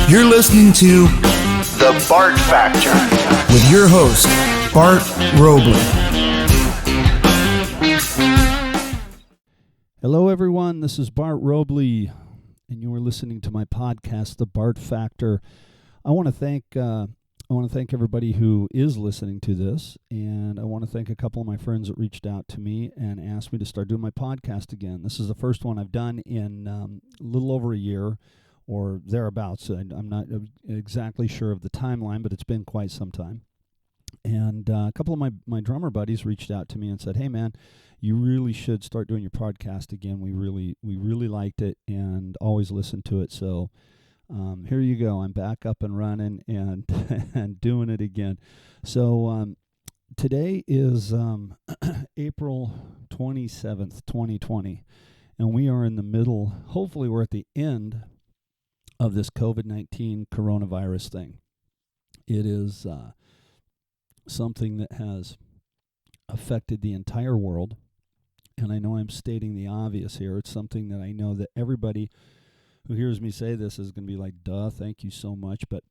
You're listening to The Bart Factor with your host, Bart Robley. Hello, everyone. This is Bart Robley, and you are listening to my podcast, The Bart Factor. I want to thank everybody who is listening to this, and I want to thank a couple of my friends that reached out to me and asked me to start doing my podcast again. This is the first one I've done in a little over a year or thereabouts. I'm not exactly sure of the timeline, but it's been quite some time. And a couple of my drummer buddies reached out to me and said, "Hey, man, you really should start doing your podcast again. We really liked it and always listened to it. So here you go. I'm back up and running and and doing it again." So today is April 27th, 2020, and we are in the middle. Hopefully, we're at the end of this COVID-19 coronavirus thing. It is something that has affected the entire world, and I know I'm stating the obvious here. It's something that I know that everybody who hears me say this is going to be like, duh, thank you so much, but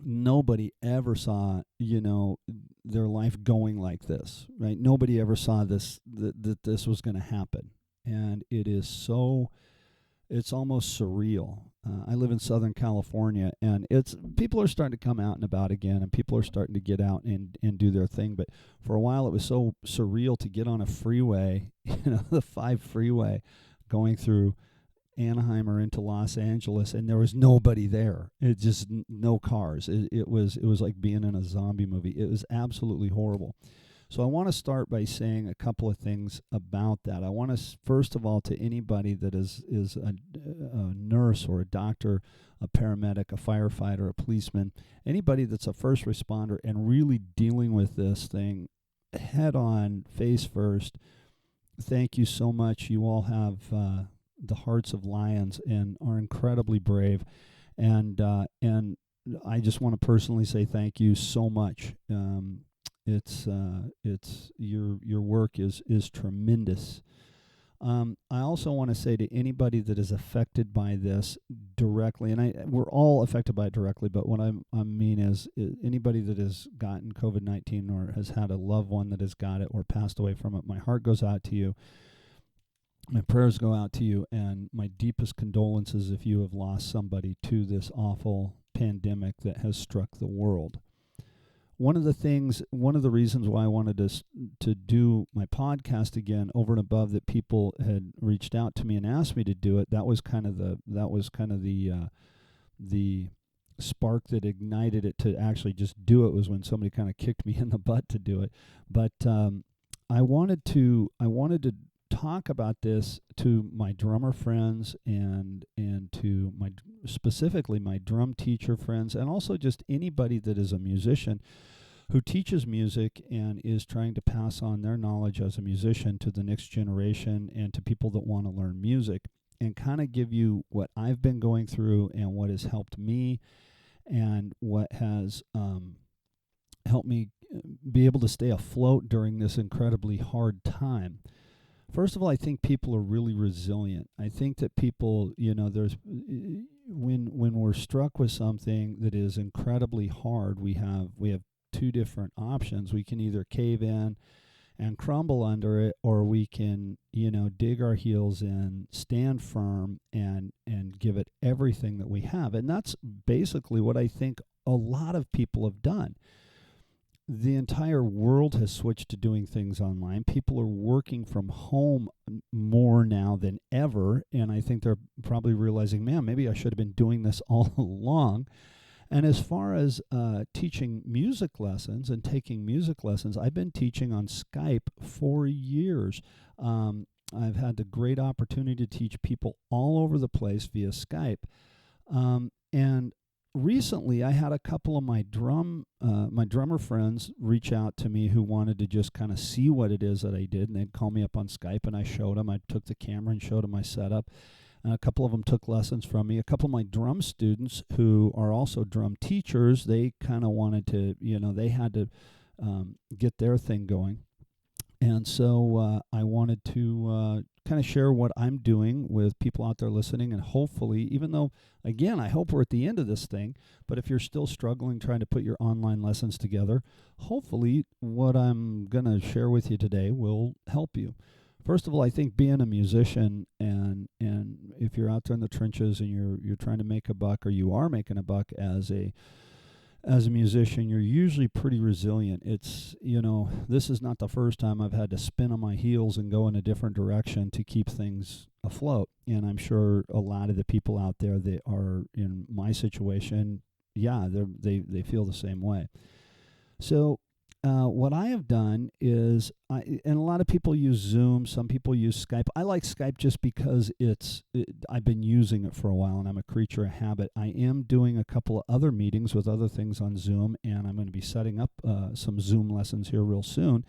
nobody ever saw, their life going like this, right? Nobody ever saw this, that this was going to happen, and it's almost surreal. I live in Southern California, and people are starting to come out and about again, and people are starting to get out and do their thing. But for a while, it was so surreal to get on a freeway, the 5 freeway, going through Anaheim or into Los Angeles, and there was nobody there. It just no cars. It was like being in a zombie movie. It was absolutely horrible. So I want to start by saying a couple of things about that. I want to, first of all, to anybody that is a nurse or a doctor, a paramedic, a firefighter, a policeman, anybody that's a first responder and really dealing with this thing head on, face first, thank you so much. You all have the hearts of lions and are incredibly brave. And I just want to personally say thank you so much. It's your work is tremendous. I also want to say to anybody that is affected by this directly, and we're all affected by it directly, but what I mean is anybody that has gotten COVID-19 or has had a loved one that has got it or passed away from it, my heart goes out to you. My prayers go out to you, and my deepest condolences if you have lost somebody to this awful pandemic that has struck the world. One of the reasons why I wanted to do my podcast again, over and above that people had reached out to me and asked me to do it, that was kind of the spark that ignited it to actually just do it, was when somebody kind of kicked me in the butt to do it. But I wanted to talk about this to my drummer friends and to specifically my drum teacher friends, and also just anybody that is a musician who teaches music and is trying to pass on their knowledge as a musician to the next generation and to people that want to learn music, and kind of give you what I've been going through and what has helped me and what has helped me be able to stay afloat during this incredibly hard time. First of all, I think people are really resilient. I think that people, there's when we're struck with something that is incredibly hard, we have 2 different options. We can either cave in and crumble under it, or we can, dig our heels in, stand firm, and give it everything that we have. And that's basically what I think a lot of people have done. The entire world has switched to doing things online. People are working from home more now than ever, and I think they're probably realizing, man, maybe I should have been doing this all along. And as far as teaching music lessons and taking music lessons, I've been teaching on Skype for years. I've had the great opportunity to teach people all over the place via Skype. And recently, I had a couple of my drummer friends reach out to me who wanted to just kind of see what it is that I did, and they'd call me up on Skype, and I showed them. I took the camera and showed them my setup. A couple of them took lessons from me. A couple of my drum students who are also drum teachers, they kind of wanted to, they had to get their thing going. And so I wanted to kind of share what I'm doing with people out there listening, and hopefully, even though, again, I hope we're at the end of this thing, but if you're still struggling trying to put your online lessons together, hopefully what I'm going to share with you today will help you. First of all, I think being a musician, and if you're out there in the trenches and you're trying to make a buck, or you are making a buck as a musician, you're usually pretty resilient. It's, this is not the first time I've had to spin on my heels and go in a different direction to keep things afloat. And I'm sure a lot of the people out there that are in my situation, they feel the same way. So what I have done is, and a lot of people use Zoom, some people use Skype. I like Skype just because I've been using it for a while, and I'm a creature of habit. I am doing a couple of other meetings with other things on Zoom, and I'm going to be setting up some Zoom lessons here real soon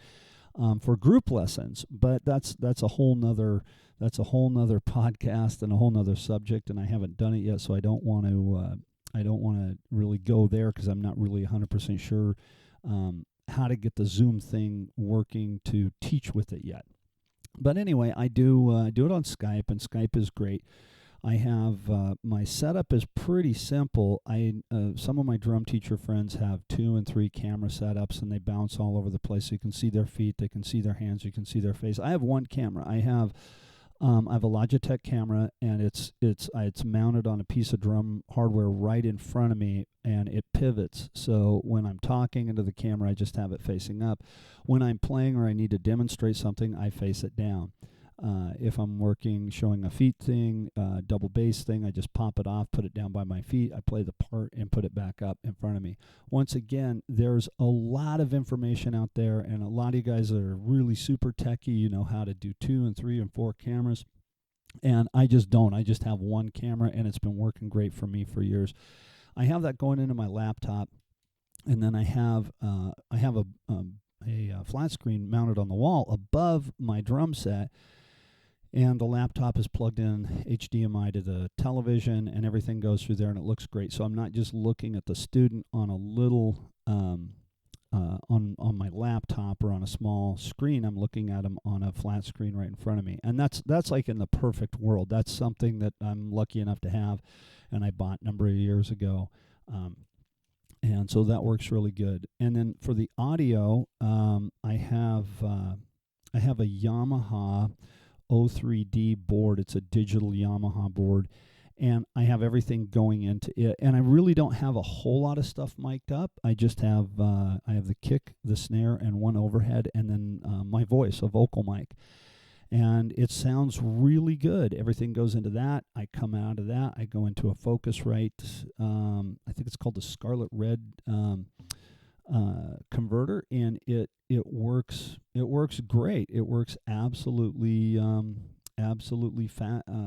for group lessons. But that's a whole nother podcast and a whole nother subject, and I haven't done it yet, so I don't want to really go there because I'm not really 100% sure how to get the Zoom thing working to teach with it yet. But anyway, I do it on Skype, and Skype is great. I have my setup is pretty simple. Some of my drum teacher friends have 2 and 3 camera setups, and they bounce all over the place. So you can see their feet, they can see their hands, you can see their face. I have one camera. I have a Logitech camera, and it's mounted on a piece of drum hardware right in front of me, and it pivots. So when I'm talking into the camera, I just have it facing up. When I'm playing or I need to demonstrate something, I face it down. If I'm showing a feet thing, double bass thing, I just pop it off, put it down by my feet, I play the part, and put it back up in front of me. Once again, there's a lot of information out there, and a lot of you guys that are really super techie, you know how to do 2 and 3 and 4 cameras, and I just don't. I just have one camera, and it's been working great for me for years. I have that going into my laptop, and then I have a flat screen mounted on the wall above my drum set. And the laptop is plugged in HDMI to the television, and everything goes through there, and it looks great. So I'm not just looking at the student on a little on my laptop or on a small screen. I'm looking at them on a flat screen right in front of me, and that's like in the perfect world. That's something that I'm lucky enough to have, and I bought a number of years ago, and so that works really good. And then for the audio, I have a Yamaha 03D board. It's a digital Yamaha board, and I have everything going into it, and I really don't have a whole lot of stuff mic'd up. I just have I have the kick, the snare, and one overhead, and then my voice, a vocal mic, and it sounds really good. Everything goes into that. I come out of that, I go into a Focusrite, I think it's called the Scarlet Red converter, and it works great. It works absolutely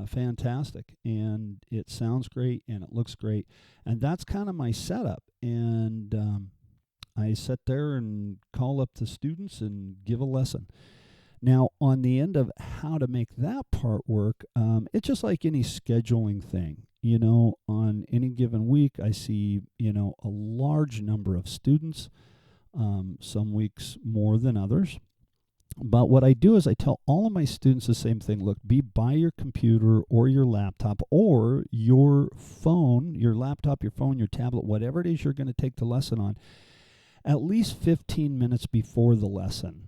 fantastic, and it sounds great, and it looks great, and that's kind of my setup. And I sit there and call up the students and give a lesson. Now, on the end of how to make that part work, it's just like any scheduling thing. On any given week, I see, a large number of students, some weeks more than others. But what I do is I tell all of my students the same thing. Look, be by your computer or your laptop or your phone, your laptop, your phone, your tablet, whatever it is you're going to take the lesson on, at least 15 minutes before the lesson.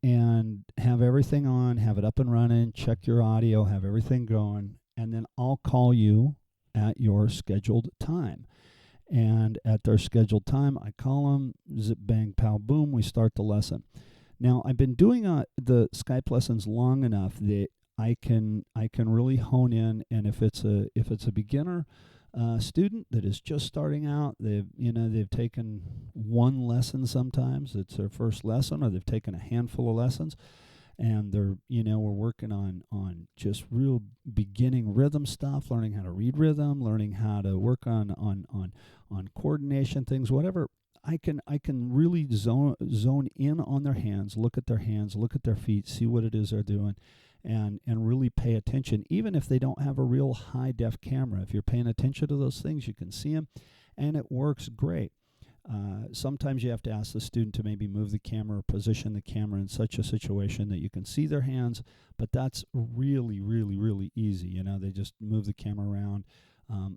And have everything on, have it up and running, check your audio, have everything going, and then I'll call you at your scheduled time. And at their scheduled time, I call them, zip, bang, pow, boom, we start the lesson. Now, I've been doing the Skype lessons long enough that I can really hone in, and if it's a beginner student that is just starting out, they've taken one lesson sometimes, it's their first lesson, or they've taken a handful of lessons, and we're working on just real beginning rhythm stuff, learning how to read rhythm, learning how to work on coordination things, whatever. I can really zone in on their hands, look at their feet, see what it is they're doing, and really pay attention, even if they don't have a real high def camera. If you're paying attention to those things, you can see them, and it works great. Sometimes you have to ask the student to maybe move the camera or position the camera in such a situation that you can see their hands, but that's really, really, really easy. You know, they just move the camera around.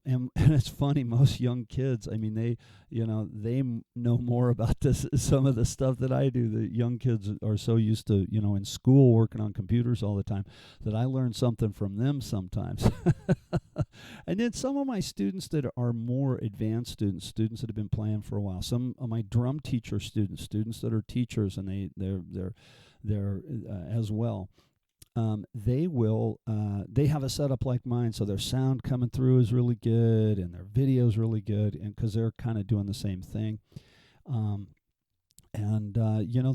And it's funny, most young kids, I mean, they know more about this, some of the stuff that I do. The young kids are so used to, in school working on computers all the time, that I learn something from them sometimes. And then some of my students that are more advanced students that have been playing for a while, some of my drum teacher students that are teachers, and they're as well. They have a setup like mine, so their sound coming through is really good, and their video is really good, and because they're kind of doing the same thing. The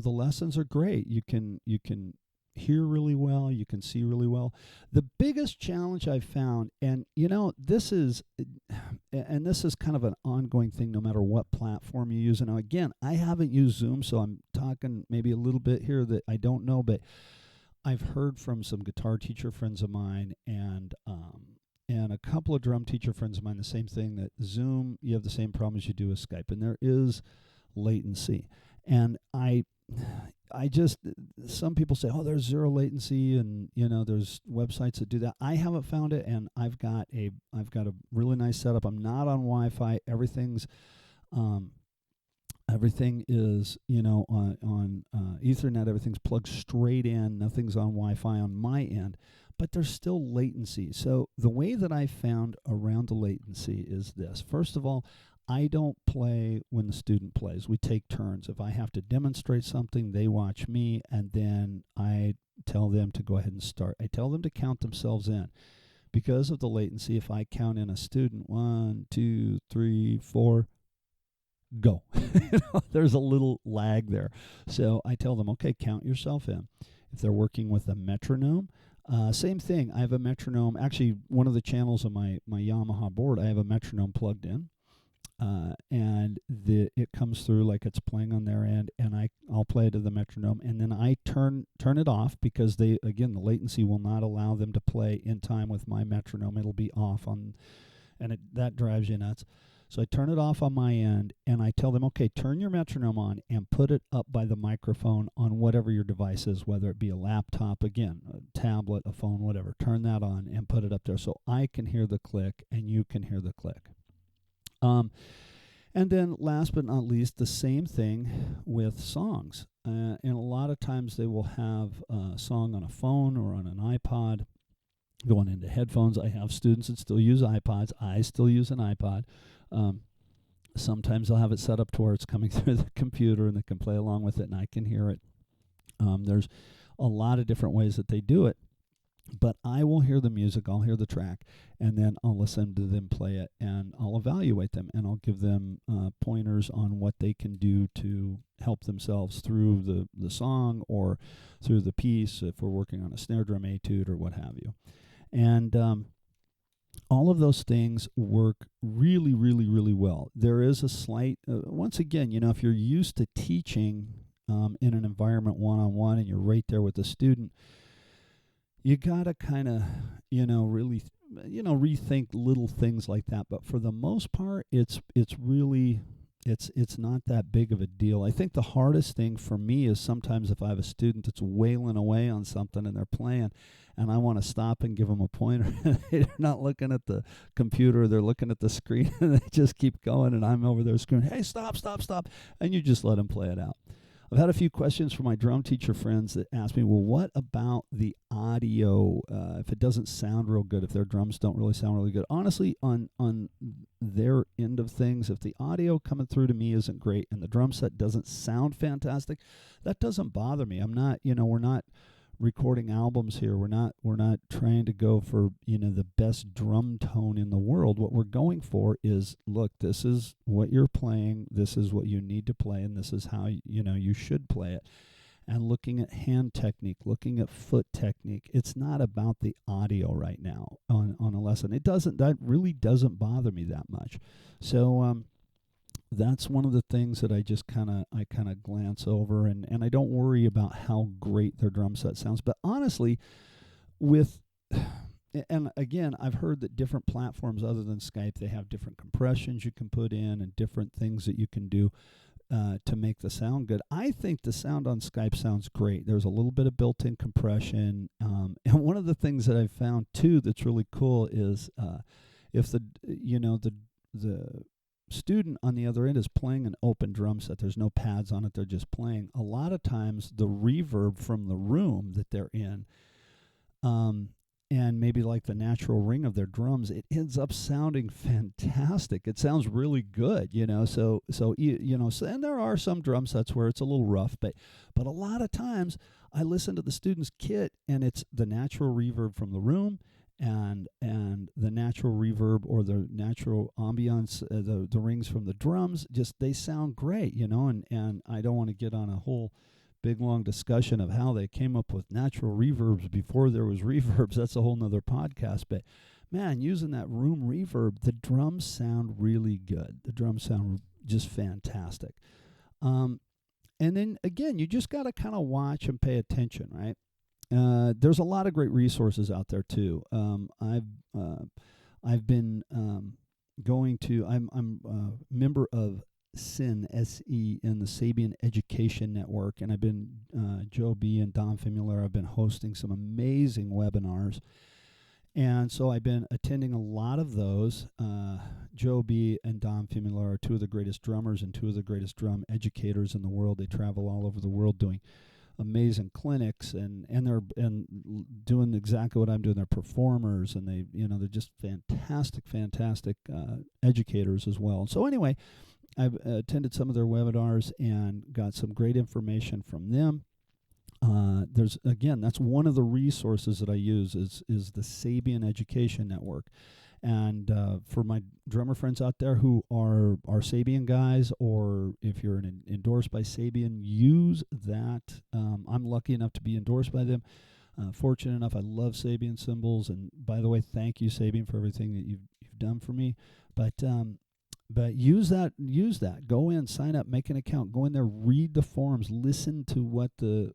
lessons are great. You can hear really well, you can see really well. The biggest challenge I've found, and this is kind of an ongoing thing no matter what platform you use. And now again, I haven't used Zoom, so I'm talking maybe a little bit here that I don't know, but I've heard from some guitar teacher friends of mine and a couple of drum teacher friends of mine the same thing, that Zoom, you have the same problem as you do with Skype, and there is latency. And some people say, oh, there's zero latency, and there's websites that do that. I haven't found it, and I've got a really nice setup. I'm not on Wi-Fi. Everything is, on Ethernet. Everything's plugged straight in. Nothing's on Wi-Fi on my end, but there's still latency. So the way that I found around the latency is this. First of all, I don't play when the student plays. We take turns. If I have to demonstrate something, they watch me, and then I tell them to go ahead and start. I tell them to count themselves in. Because of the latency, if I count in a student, 1, 2, 3, 4, go. There's a little lag there. So I tell them, okay, count yourself in. If they're working with a metronome, same thing. I have a metronome. Actually, one of the channels on my Yamaha board, I have a metronome plugged in. And it comes through like it's playing on their end, and I'll play to the metronome, and then I turn it off, because the latency will not allow them to play in time with my metronome. It'll be off that drives you nuts. So I turn it off on my end, and I tell them, okay, turn your metronome on and put it up by the microphone on whatever your device is, whether it be a laptop, again, a tablet, a phone, whatever. Turn that on and put it up there so I can hear the click and you can hear the click. And then last but not least, the same thing with songs. And a lot of times they will have a song on a phone or on an iPod going into headphones. I have students that still use iPods. I still use an iPod. Sometimes I'll have it set up to where it's coming through the computer and they can play along with it and I can hear it. There's a lot of different ways that they do it. But I will hear the music, I'll hear the track, and then I'll listen to them play it, and I'll evaluate them, and I'll give them pointers on what they can do to help themselves through the song or through the piece, if we're working on a snare drum etude or what have you. And all of those things work really, really, really well. There is a slight, once again, if you're used to teaching in an environment one-on-one and you're right there with the student, you gotta kind of, really, rethink little things like that. But for the most part, it's really, it's not that big of a deal. I think the hardest thing for me is sometimes if I have a student that's wailing away on something and they're playing, and I want to stop and give them a pointer, they're not looking at the computer, they're looking at the screen, and they just keep going, and I'm over there screaming, hey, stop, and you just let them play it out. I've had a few questions from my drum teacher friends that ask me, well, what about the audio if it doesn't sound real good, if their drums don't really sound really good? Honestly, on their end of things, if the audio coming through to me isn't great and the drum set doesn't sound fantastic, that doesn't bother me. I'm not, we're not recording albums here. We're not trying to go for, the best drum tone in the world. What we're going for is, look, this is what you're playing, this is what you need to play, and this is how you should play it. And looking at hand technique, looking at foot technique, it's not about the audio right now on a lesson. That really doesn't bother me that much. So that's one of the things that I just kind of glance over, and I don't worry about how great their drum set sounds. But honestly, and again, I've heard that different platforms other than Skype, they have different compressions you can put in and different things that you can do to make the sound good. I think the sound on Skype sounds great. There's a little bit of built-in compression, and one of the things that I've found too that's really cool is if the student on the other end is playing an open drum set, there's no pads on it, they're just playing. A lot of times the reverb from the room that they're in, and maybe like the natural ring of their drums, it ends up sounding fantastic. It sounds really good, So and there are some drum sets where it's a little rough, but a lot of times I listen to the student's kit and it's the natural reverb from the room and the natural reverb or the natural ambiance, the rings from the drums, just they sound great, and I don't want to get on a whole big long discussion of how they came up with natural reverbs before there was reverbs. That's a whole nother podcast. But man, using that room reverb, the drums sound really good. The drums sound just fantastic. And then again, you just got to kind of watch and pay attention, right? There's a lot of great resources out there too. I've been going to. I'm a member of SIN, S-E, in the Sabian Education Network, and I've been, Joe B. and Don Famularo, I've been hosting some amazing webinars, and so I've been attending a lot of those. Joe B. and Don Famularo are two of the greatest drummers and two of the greatest drum educators in the world. They travel all over the world doing amazing clinics, and they're doing exactly what I'm doing. They're performers, and they're just fantastic educators as well. So anyway, I've attended some of their webinars and got some great information from them. That's one of the resources that I use is the Sabian Education Network. And for my drummer friends out there who are Sabian guys, or if you're endorsed by Sabian, use that. I'm lucky enough to be endorsed by them. Fortunate enough, I love Sabian cymbals. And by the way, thank you, Sabian, for everything that you've done for me. But use that. Go in, sign up, make an account. Go in there, read the forums, listen to what the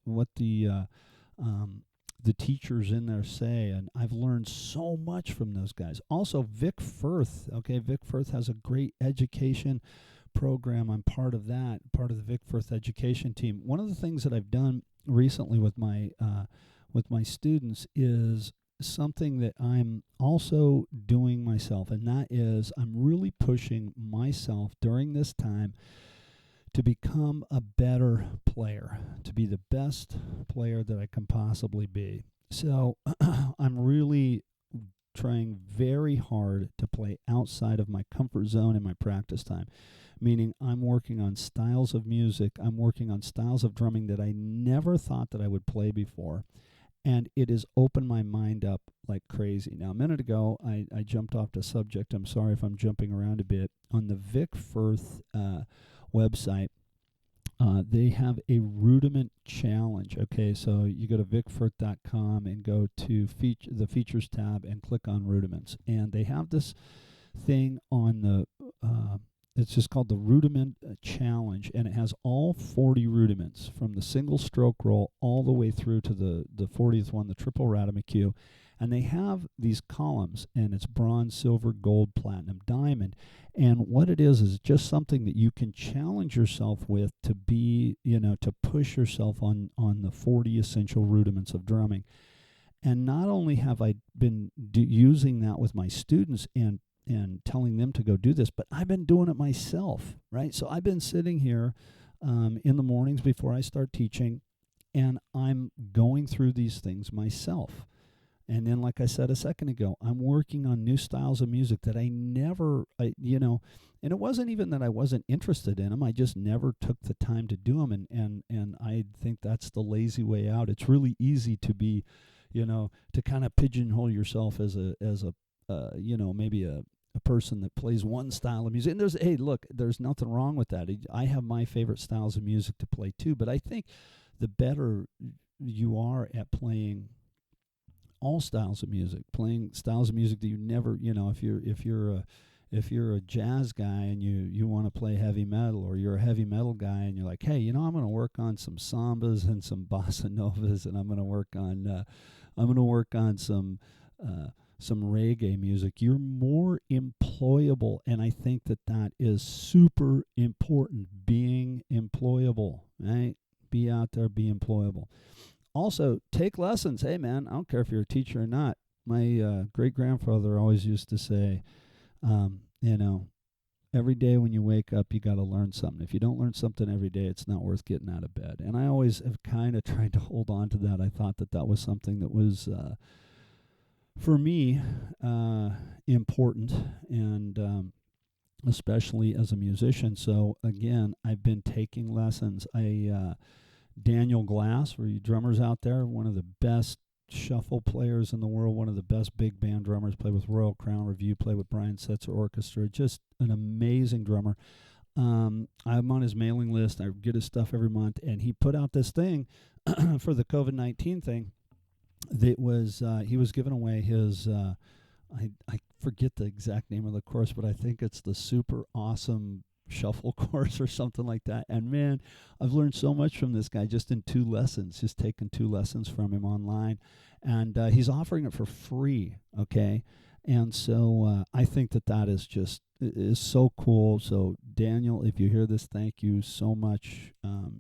teachers in there say, and I've learned so much from those guys. Also, Vic Firth. Okay, Vic Firth has a great education program. I'm part of that, part of the Vic Firth education team. One of the things that I've done recently with my students is something that I'm also doing myself, and that is I'm really pushing myself during this time to become a better player, to be the best player that I can possibly be. So I'm really trying very hard to play outside of my comfort zone in my practice time, meaning I'm working on styles of music, I'm working on styles of drumming that I never thought that I would play before. And it has opened my mind up like crazy. Now, a minute ago, I jumped off the subject. I'm sorry if I'm jumping around a bit. On the Vic Firth website, they have a Rudiment challenge. Okay, so you go to vicfirth.com and go to the features tab and click on Rudiments. And they have this thing on the it's just called the Rudiment Challenge, and it has all 40 rudiments from the single stroke roll all the way through to the 40th one, the triple Rudiment Q. And they have these columns, and it's bronze, silver, gold, platinum, diamond. And what it is just something that you can challenge yourself with to be, to push yourself on the 40 essential rudiments of drumming. And not only have I been using that with my students and telling them to go do this, but I've been doing it myself, right? So I've been sitting here in the mornings before I start teaching, and I'm going through these things myself. And then, like I said a second ago, I'm working on new styles of music that and it wasn't even that I wasn't interested in them. I just never took the time to do them. And I think that's the lazy way out. It's really easy to be, to kind of pigeonhole yourself as maybe a person that plays one style of music. And there's nothing wrong with that. I have my favorite styles of music to play too, but I think the better you are at playing all styles of music, playing styles of music that you never, if you're a jazz guy and you want to play heavy metal, or you're a heavy metal guy and you're like, hey, I'm going to work on some sambas and some bossa novas, and I'm going to work on some some reggae music, you're more employable. And I think that that is super important, being employable, right? Be out there, be employable. Also, take lessons. Hey, man, I don't care if you're a teacher or not. My great-grandfather always used to say, every day when you wake up, you got to learn something. If you don't learn something every day, it's not worth getting out of bed. And I always have kind of tried to hold on to that. I thought that that was something that was, for me, important, and especially as a musician. So, again, I've been taking lessons. Daniel Glass, for you drummers out there, one of the best shuffle players in the world, one of the best big band drummers, play with Royal Crown Review, play with Brian Setzer Orchestra, just an amazing drummer. I'm on his mailing list. I get his stuff every month, and he put out this thing for the COVID-19 thing that was, he was giving away his, I forget the exact name of the course, but I think it's the Super Awesome Shuffle course or something like that. And man, I've learned so much from this guy just in 2 lessons, just taking 2 lessons from him online. And he's offering it for free, okay? And so I think that that is so cool. So Daniel, if you hear this, thank you so much.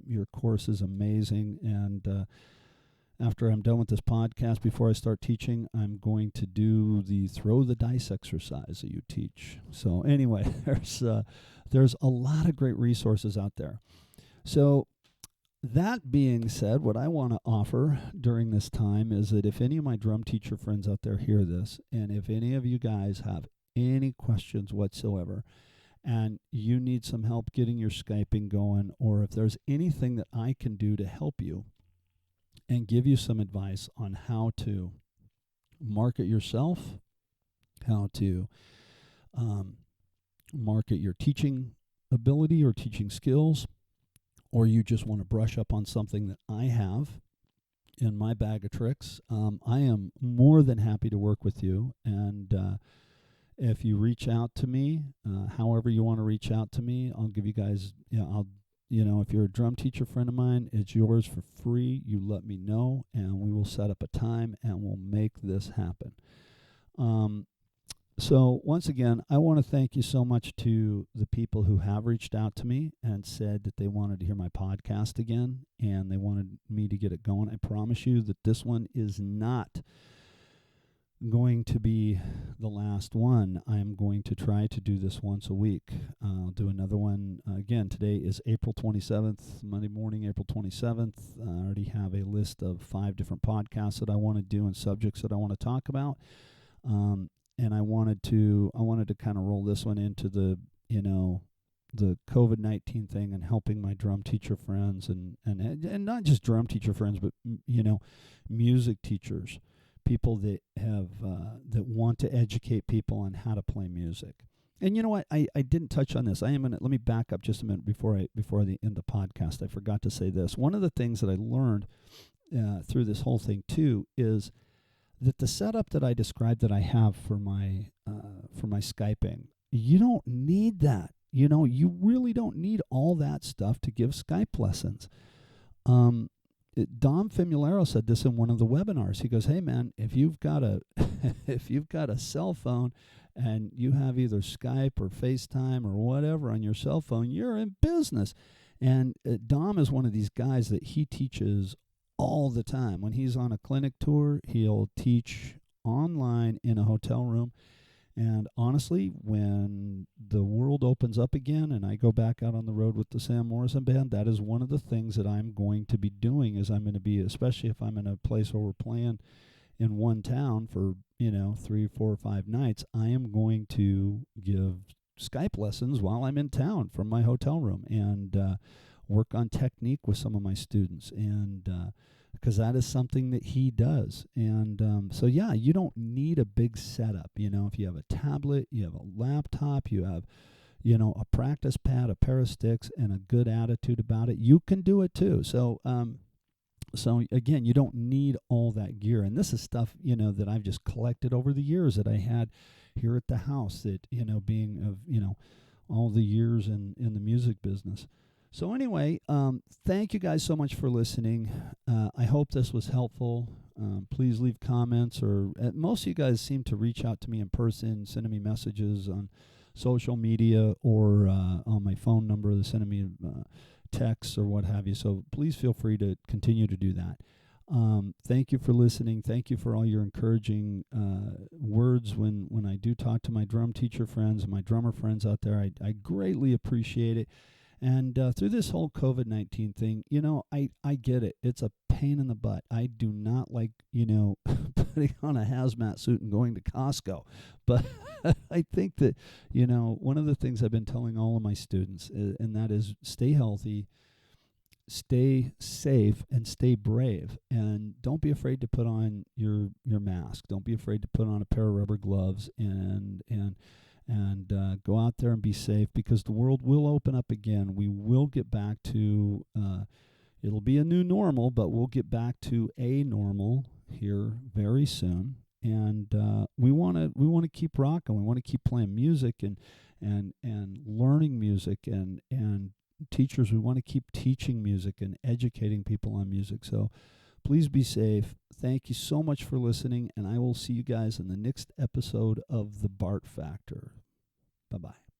Your course is amazing. And after I'm done with this podcast, before I start teaching, I'm going to do the throw the dice exercise that you teach. So anyway, there's a lot of great resources out there. So that being said, what I want to offer during this time is that if any of my drum teacher friends out there hear this, and if any of you guys have any questions whatsoever, and you need some help getting your Skyping going, or if there's anything that I can do to help you and give you some advice on how to market yourself, how to market your teaching ability or teaching skills, or you just want to brush up on something that I have in my bag of tricks, I am more than happy to work with you. And if you reach out to me, however you want to reach out to me, I'll give you guys, if you're a drum teacher friend of mine, it's yours for free. You let me know, and we will set up a time, and we'll make this happen. So once again, I want to thank you so much to the people who have reached out to me and said that they wanted to hear my podcast again, and they wanted me to get it going. I promise you that this one is not going to be the last one. I'm going to try to do this once a week. I'll do another one. Again, today is April 27th, Monday morning, April 27th. I already have a list of 5 different podcasts that I want to do and subjects that I want to talk about. And I wanted to kind of roll this one into the COVID-19 thing and helping my drum teacher friends and not just drum teacher friends, but music teachers, people that have that want to educate people on how to play music. And you know what? I didn't touch on this. Let me back up just a minute before I end the podcast. I forgot to say this. One of the things that I learned through this whole thing too is that the setup that I described that I have for my Skyping, you don't need that. You really don't need all that stuff to give Skype lessons. Dom Fimulero said this in one of the webinars. He goes, "Hey man, if you've got a cell phone and you have either Skype or FaceTime or whatever on your cell phone, you're in business." And Dom is one of these guys that he teaches all the time. When he's on a clinic tour, he'll teach online in a hotel room. And honestly, when the world opens up again and I go back out on the road with the Sam Morrison Band, that is one of the things that I'm going to be doing. Is I'm going to be, especially if I'm in a place where we're playing in one town for 3, 4, or 5 nights, I am going to give Skype lessons while I'm in town from my hotel room and work on technique with some of my students, and because that is something that he does. And so yeah, you don't need a big setup. If you have a tablet, you have a laptop, you have a practice pad, a pair of sticks, and a good attitude about it, you can do it too. So again, you don't need all that gear. And this is stuff that I've just collected over the years that I had here at the house, that being of all the years in the music business. So anyway, thank you guys so much for listening. I hope this was helpful. Please leave comments, or most of you guys seem to reach out to me in person, sending me messages on social media or on my phone number, sending me texts or what have you. So please feel free to continue to do that. Thank you for listening. Thank you for all your encouraging words when I do talk to my drum teacher friends and my drummer friends out there. I greatly appreciate it. And through this whole COVID-19 thing, I get it. It's a pain in the butt. I do not like, putting on a hazmat suit and going to Costco. But I think that, one of the things I've been telling all of my students, and that is stay healthy, stay safe, and stay brave. And don't be afraid to put on your mask. Don't be afraid to put on a pair of rubber gloves and go out there and be safe, because the world will open up again. We will get back to, it'll be a new normal, but we'll get back to a normal here very soon. And we want to keep rocking. We want to keep playing music and learning music, and teachers, we want to keep teaching music and educating people on music. So please be safe. Thank you so much for listening, and I will see you guys in the next episode of The Bart Factor. Bye-bye.